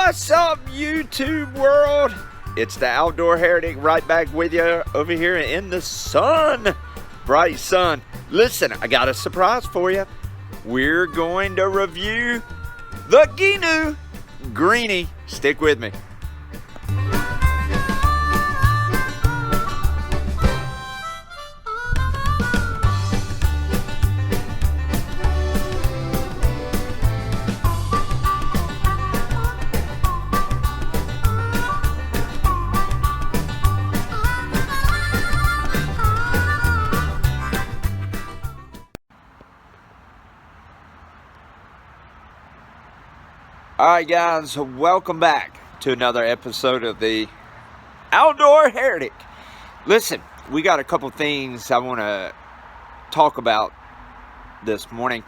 What's up, YouTube world? It's the Outdoor Heretic right back with you over here in the sun. Bright sun. Listen, I got a surprise for you. We're going to review the Gheenoe Greenie. Stick with me. Alright guys, welcome back to another episode of the Outdoor Heretic. Listen, we got a couple things I want to talk about this morning.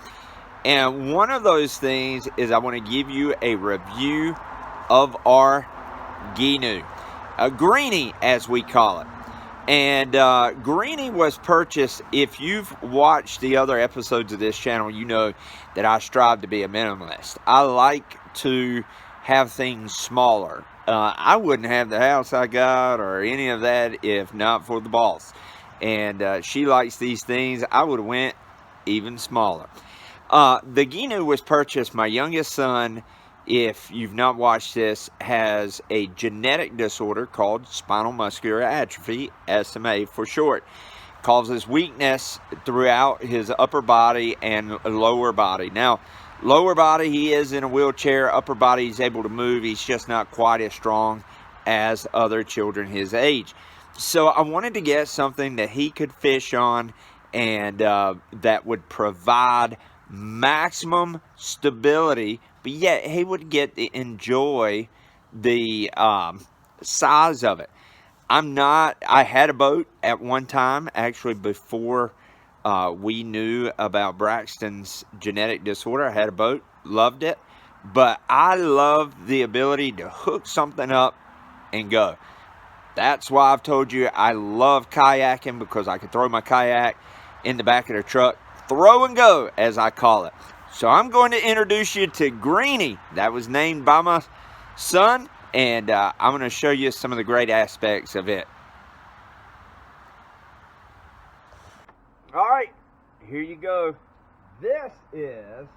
And one of those things is I want to give you a review of our Gheenoe. A Greenie, as we call it. And Greenie was purchased. If you've watched the other episodes of this channel, you know that I strive to be a minimalist. I like to have things smaller. I wouldn't have the house I got or any of that if not for the boss. And she likes these things. I would have went even smaller. The Gheenoe was purchased. My youngest son, if you've not watched this, has a genetic disorder called spinal muscular atrophy, SMA for short. Causes weakness throughout his upper body and lower body. Now, lower body, he is in a wheelchair. Upper body, he's able to move. He's just not quite as strong as other children his age. So I wanted to get something that he could fish on and that would provide maximum stability, but yet he would get to enjoy the size of it. I had a boat at one time, actually before we knew about Braxton's genetic disorder. I had a boat, loved it, but I love the ability to hook something up and go. That's why I've told you I love kayaking, because I can throw my kayak in the back of the truck, throw and go, as I call it. So I'm going to introduce you to Greenie. That was named by my son, and I'm going to show you some of the great aspects of it. All right, here you go. This is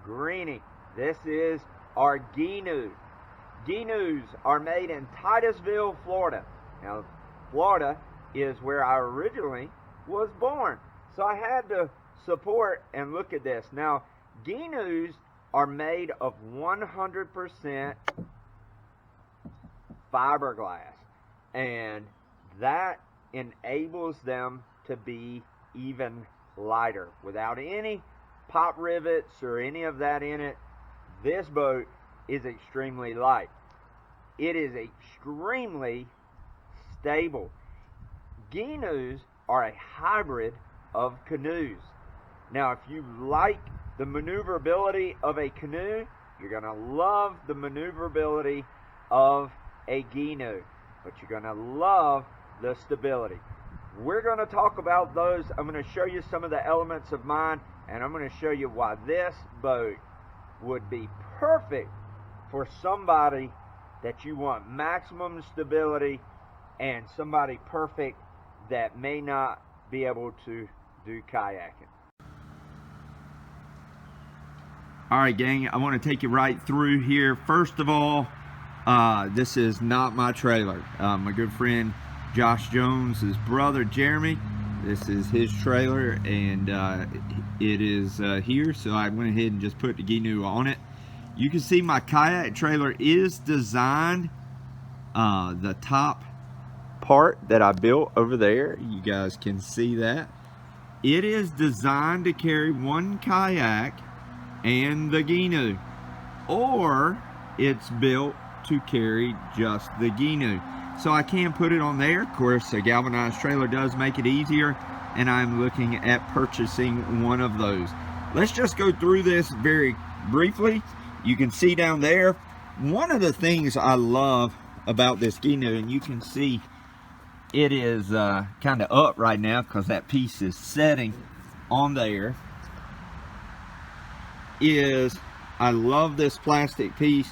Greenie. This is our Gheenoe. Ghenoes are made in Titusville, Florida. Now, Florida is where I originally was born. So I had to support and look at this. Now, Ghenoes are made of 100% fiberglass, and that enables them to be even lighter. Without any pop rivets or any of that in it, this boat is extremely light. It is extremely stable. Ghenoes are a hybrid of canoes. Now, if you like the maneuverability of a canoe, you're going to love the maneuverability of a Gheenoe, but you're going to love the stability. We're going to talk about those. I'm going to show you some of the elements of mine, and I'm going to show you why this boat would be perfect for somebody that you want maximum stability and somebody perfect that may not be able to do kayaking. Alright gang, I want to take you right through here. First of all, this is not my trailer. My good friend Josh Jones, his brother Jeremy, this is his trailer, and it is here, so I went ahead and just put the Gheenoe on it. You can see my kayak trailer is designed, the top part that I built over there, you guys can see that. It is designed to carry one kayak and the Gheenoe, or it's built to carry just the Gheenoe. So I can put it on there. Of course, a galvanized trailer does make it easier, and I'm looking at purchasing one of those. Let's just go through this very briefly. You can see down there, one of the things I love about this Gheenoe, and you can see it is kind of up right now because that piece is setting on there, is I love this plastic piece.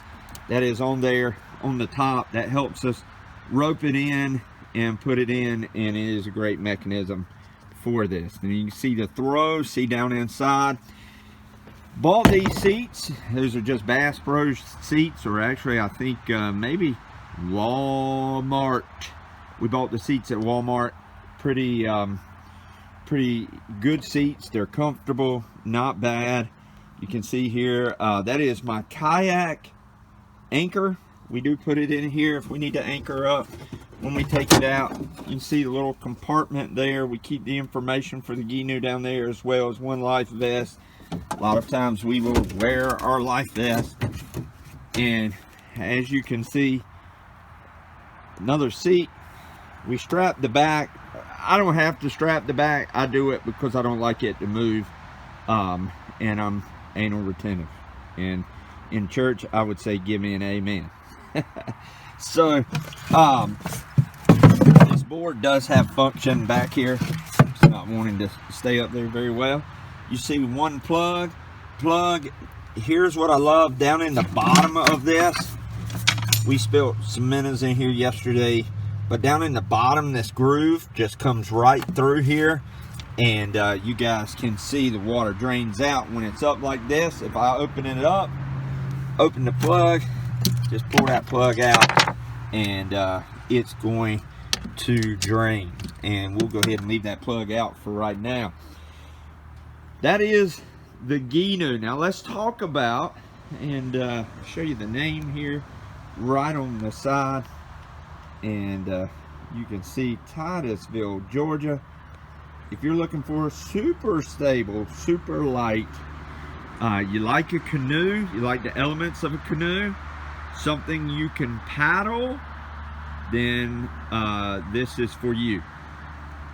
that is on there on the top that helps us rope it in and put it in, and it is a great mechanism for this. And you can see the throw, see down inside. Bought these seats. Those are just Bass Pro seats, or actually I think maybe Walmart. We bought the seats at Walmart. Pretty good seats. They're comfortable, not bad. You can see here, that is my kayak anchor. We do put it in here if we need to anchor up when we take it out. You can see the little compartment there. We keep the information for the Gheenoe down there, as well as one life vest. A lot of times we will wear our life vest. And as you can see, another seat. We strap the back. I don't have to strap the back. I do it because I don't like it to move. And I'm anal retentive. And in church, I would say, give me an amen. So, this board does have function back here. It's not wanting to stay up there very well. You see one plug. Here's what I love down in the bottom of this. We spilled some minnows in here yesterday, but down in the bottom, this groove just comes right through here, and you guys can see the water drains out when it's up like this. If I open it up, open the plug, just pull that plug out, and it's going to drain. And we'll go ahead and leave that plug out for right now. That is the Gheenoe. Now let's talk about, and show you the name here right on the side. And you can see Titusville, Georgia. If you're looking for super stable, super light, you like a canoe, you like the elements of a canoe, something you can paddle, then this is for you.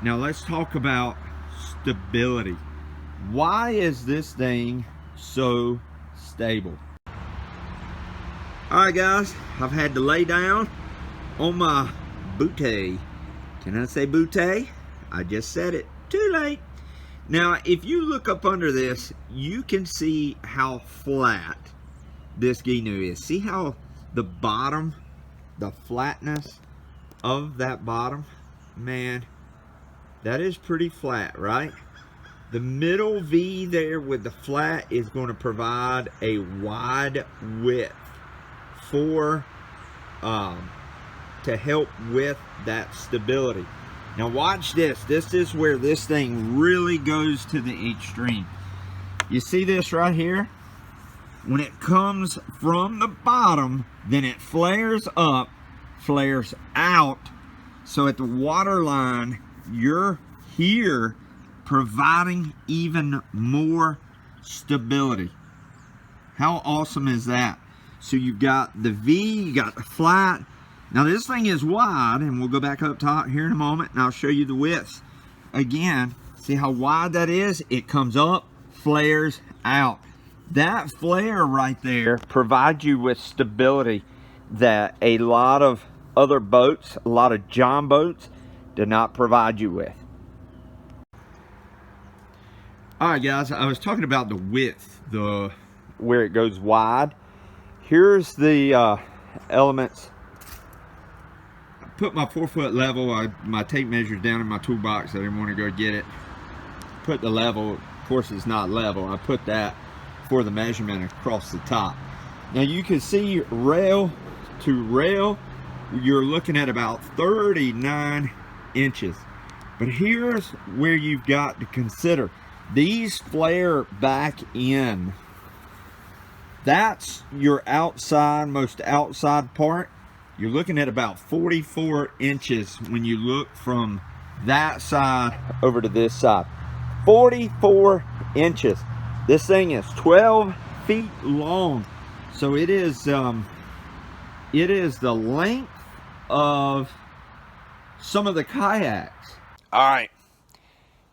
Now let's talk about stability. Why is this thing so stable? Alright guys, I've had to lay down on my bootay. Can I say bootay? I just said it. Too late. Now, if you look up under this, you can see how flat this Gheenoe is. See how the bottom, the flatness of that bottom? Man, that is pretty flat, right? The middle V there with the flat is going to provide a wide width for to help with that stability. Now watch this. This is where this thing really goes to the extreme. You see this right here? When it comes from the bottom, then it flares up, flares out. So at the water line, you're here providing even more stability. How awesome is that? So you've got the V, you got the flat. Now this thing is wide, and we'll go back up top here in a moment, and I'll show you the width. Again, see how wide that is? It comes up, flares out. That flare right there provides you with stability that a lot of other boats, a lot of John boats, do not provide you with. Alright guys, I was talking about the width, where it goes wide. Here's the elements. I put my 4-foot level, my tape measure's down in my toolbox. I didn't want to go get it. Put the level, of course it's not level. I put that for the measurement across the top. Now you can see rail to rail, you're looking at about 39 inches. But here's where you've got to consider. These flare back in. That's your outside, most outside part. You're looking at about 44 inches when you look from that side over to this side. 44 inches. This thing is 12 feet long. So it is the length of some of the kayaks. All right.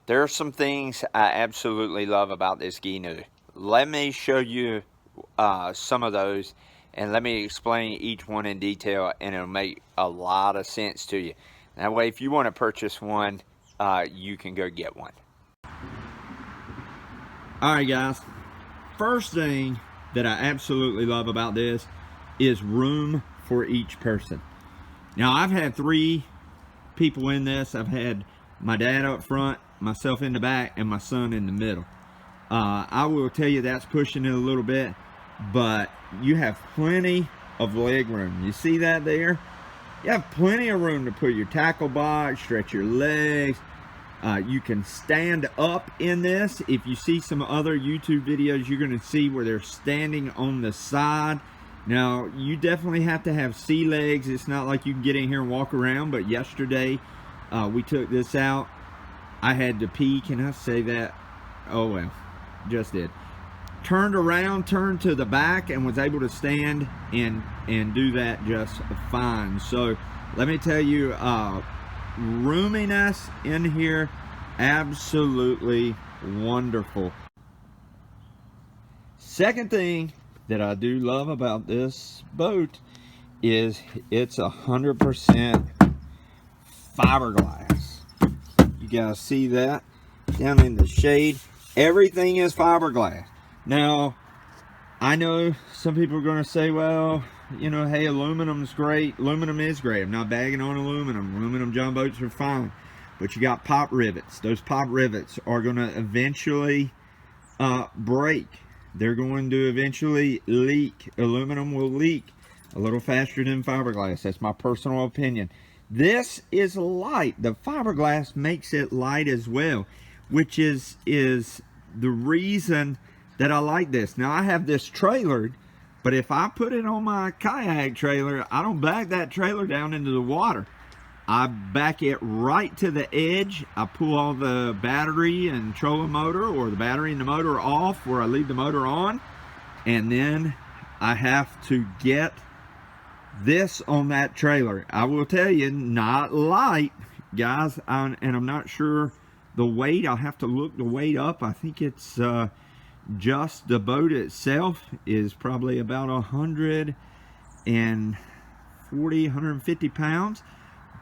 There are some things I absolutely love about this Gheenoe. Let me show you some of those, and let me explain each one in detail, and it'll make a lot of sense to you. That way, if you want to purchase one, you can go get one. Alright guys, first thing that I absolutely love about this is room for each person. Now, I've had 3 people in this. I've had my dad up front, myself in the back, and my son in the middle. I will tell you that's pushing it a little bit, but you have plenty of leg room. You see that there? You have plenty of room to put your tackle box, stretch your legs. You can stand up in this. If you see some other YouTube videos, you're going to see where they're standing on the side. Now, you definitely have to have sea legs. It's not like you can get in here and walk around, but yesterday we took this out. I had to pee. Can I say that? Oh, well, just did. Turned around, turned to the back, and was able to stand and do that just fine. So let me tell you, roominess in here, absolutely wonderful. Second thing that I do love about this boat is it's 100% fiberglass. You guys see that down in the shade? Everything is fiberglass. Now, I know some people are going to say, well, you know, hey, aluminum's great. Aluminum is great. I'm not bagging on aluminum. Aluminum John boats are fine. But you got pop rivets. Those pop rivets are going to eventually break. They're going to eventually leak. Aluminum will leak a little faster than fiberglass. That's my personal opinion. This is light. The fiberglass makes it light as well, which is the reason that I like this. Now, I have this trailered, but if I put it on my kayak trailer, I don't back that trailer down into the water. I back it right to the edge. I pull all the battery and trolling motor, or the battery and the motor off where I leave the motor on, and then I have to get this on that trailer. I will tell you, not light, guys, and I'm not sure the weight. I'll have to look the weight up. I think it's just the boat itself is probably about 150 pounds.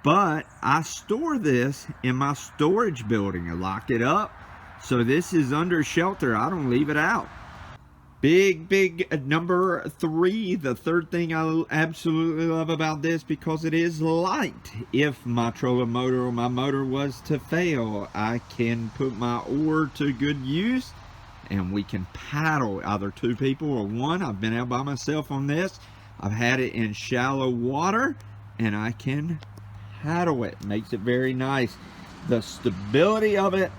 But I store this in my storage building. I lock it up. So this is under shelter. I don't leave it out. Big number 3. The third thing I absolutely love about this, because it is light. If my trolling motor or my motor was to fail, I can put my oar to good use and we can paddle, either 2 people or 1. I've been out by myself on this. I've had it in shallow water and I can paddle it. Makes it very nice. The stability of it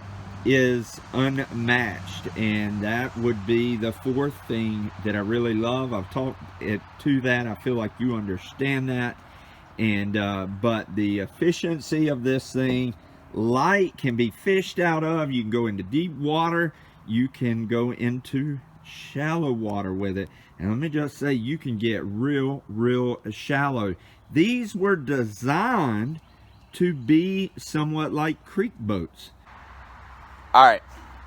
is unmatched, and that would be the 4th thing that I really love. I've talked it to that. I feel like you understand that. And but the efficiency of this thing, light, can be fished out of. You can go into deep water, you can go into shallow water with it, and let me just say, you can get real shallow. These were designed to be somewhat like creek boats. All right,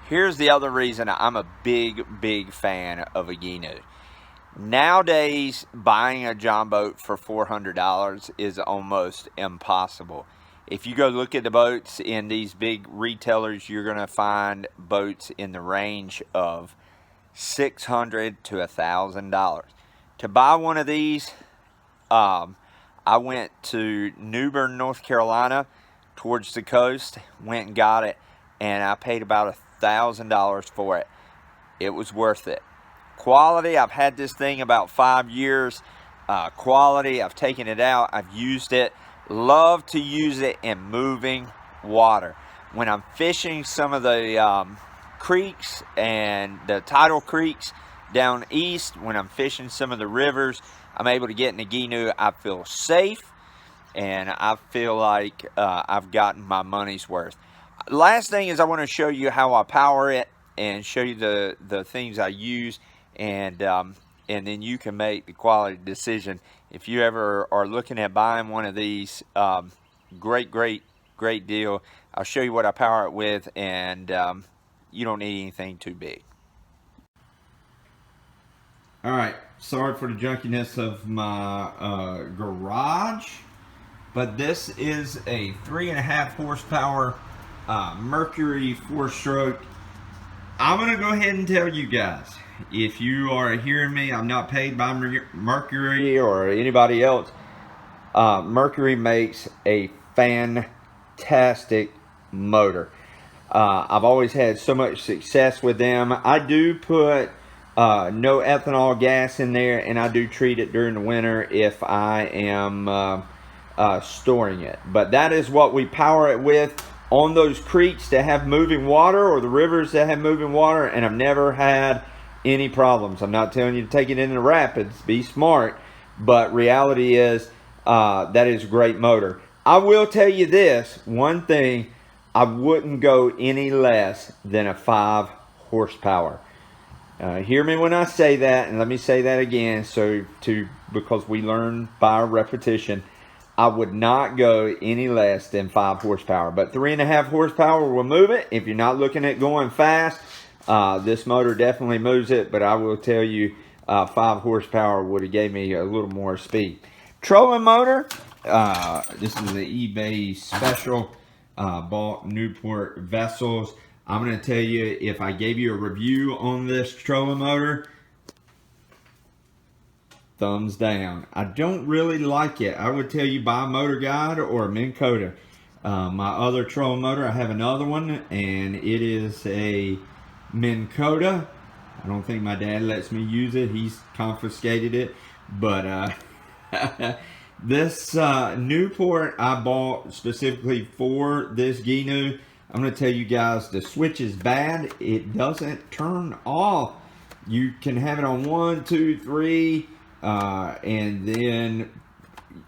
here's the other reason I'm a big fan of a Gheenoe. Nowadays, buying a John boat for $400 is almost impossible. If you go look at the boats in these big retailers, you're going to find boats in the range of $600 to $1,000. To buy one of these, I went to New Bern, North Carolina, towards the coast, went and got it, and I paid about $1,000 for it. It was worth it. Quality, I've had this thing about 5 years. Quality, I've taken it out, I've used it. Love to use it in moving water. When I'm fishing some of the creeks and the tidal creeks down east, when I'm fishing some of the rivers, I'm able to get in the Gheenoe. I feel safe, and I feel like I've gotten my money's worth. Last thing is, I want to show you how I power it and show you the things I use, and then you can make the quality decision. If you ever are looking at buying one of these, great deal. I'll show you what I power it with, and you don't need anything too big. All right, sorry for the junkiness of my garage, but this is a 3.5 horsepower Mercury 4-stroke. I'm gonna go ahead and tell you guys, if you are hearing me, I'm not paid by Mercury or anybody else. Mercury makes a fantastic motor. I've always had so much success with them. I do put no ethanol gas in there, and I do treat it during the winter if I am storing it. But that is what we power it with on those creeks that have moving water or the rivers that have moving water, and I've never had any problems. I'm not telling you to take it into the rapids. Be smart. But reality is that is a great motor. I will tell you this, one thing, I wouldn't go any less than a 5 horsepower. Hear me when I say that, and let me say that again, because we learn by repetition. I would not go any less than 5 horsepower, but 3.5 horsepower will move it. If you're not looking at going fast, this motor definitely moves it, but I will tell you 5 horsepower would have gave me a little more speed. Trolling motor, this is the eBay special, bought Newport vessels. I'm going to tell you, if I gave you a review on this trolling motor, thumbs down. I don't really like it. I would tell you buy a Motor Guide or a Minn Kota. My other trolling motor, I have another one, and it is a Minn Kota. I don't think my dad lets me use it. He's confiscated it. But this Newport I bought specifically for this Gheenoe. I'm going to tell you guys, the switch is bad. It doesn't turn off. You can have it on 1, 2, 3, and then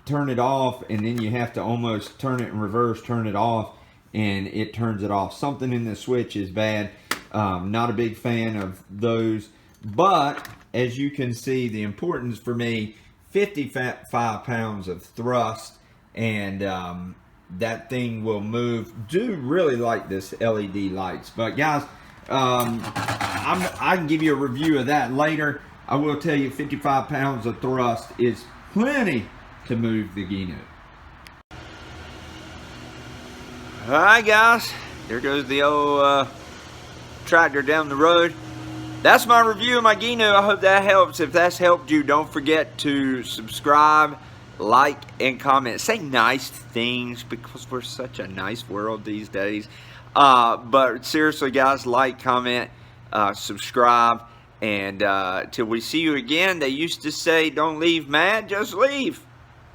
turn it off, and then you have to almost turn it in reverse, turn it off, and it turns it off. Something in the switch is bad. Not a big fan of those, but as you can see, the importance for me, 55 pounds of thrust, and that thing will move. Do really like this LED lights, but guys, I can give you a review of that later. I will tell you 55 pounds of thrust is plenty to move the Gheenoe. Alright guys, there goes the old tractor down the road. That's my review of my Gheenoe. I hope that helps. If that's helped you, don't forget to subscribe, like, and comment. Say nice things, because we're such a nice world these days. But seriously guys, like, comment, subscribe, and till we see you again. They used to say, don't leave mad, just leave.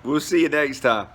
We'll see you next time.